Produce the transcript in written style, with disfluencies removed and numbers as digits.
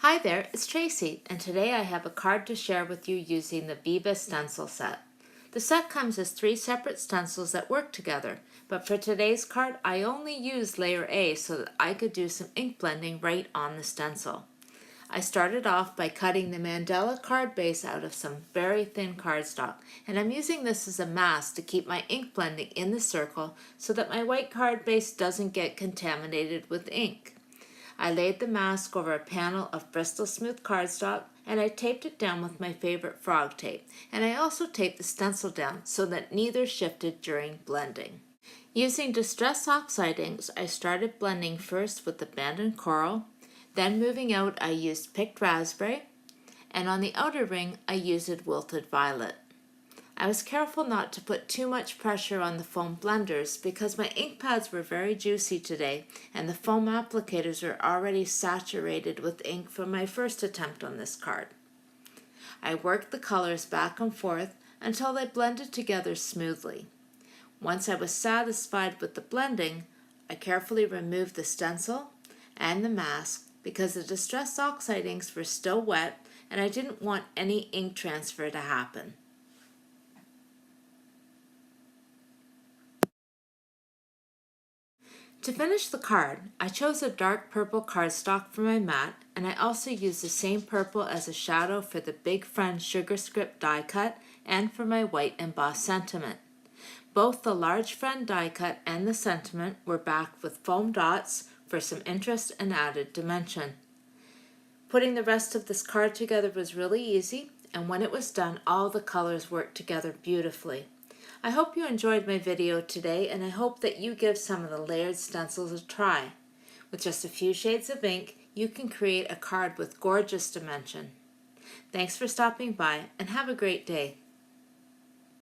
Hi there, it's Tracy, and today I have a card to share with you using the VIVA stencil set. The set comes as 3 separate stencils that work together, but for today's card I only used layer A so that I could do some ink blending right on the stencil. I started off by cutting the mandala card base out of some very thin cardstock, and I'm using this as a mask to keep my ink blending in the circle so that my white card base doesn't get contaminated with ink. I laid the mask over a panel of Bristol Smooth cardstock and I taped it down with my favorite frog tape, and I also taped the stencil down so that neither shifted during blending. Using Distress Oxide inks, I started blending first with Abandoned Coral, then moving out I used Picked Raspberry, and on the outer ring I used Wilted Violet. I was careful not to put too much pressure on the foam blenders because my ink pads were very juicy today and the foam applicators are already saturated with ink from my first attempt on this card. I worked the colors back and forth until they blended together smoothly. Once I was satisfied with the blending, I carefully removed the stencil and the mask because the Distress Oxide inks were still wet and I didn't want any ink transfer to happen. To finish the card, I chose a dark purple cardstock for my mat, and I also used the same purple as a shadow for the Big Friend Sugar Script die cut and for my white embossed sentiment. Both the Large Friend die cut and the sentiment were backed with foam dots for some interest and added dimension. Putting the rest of this card together was really easy, and when it was done, all the colors worked together beautifully. I hope you enjoyed my video today, and I hope that you give some of the layered stencils a try. With just a few shades of ink, you can create a card with gorgeous dimension. Thanks for stopping by, and have a great day.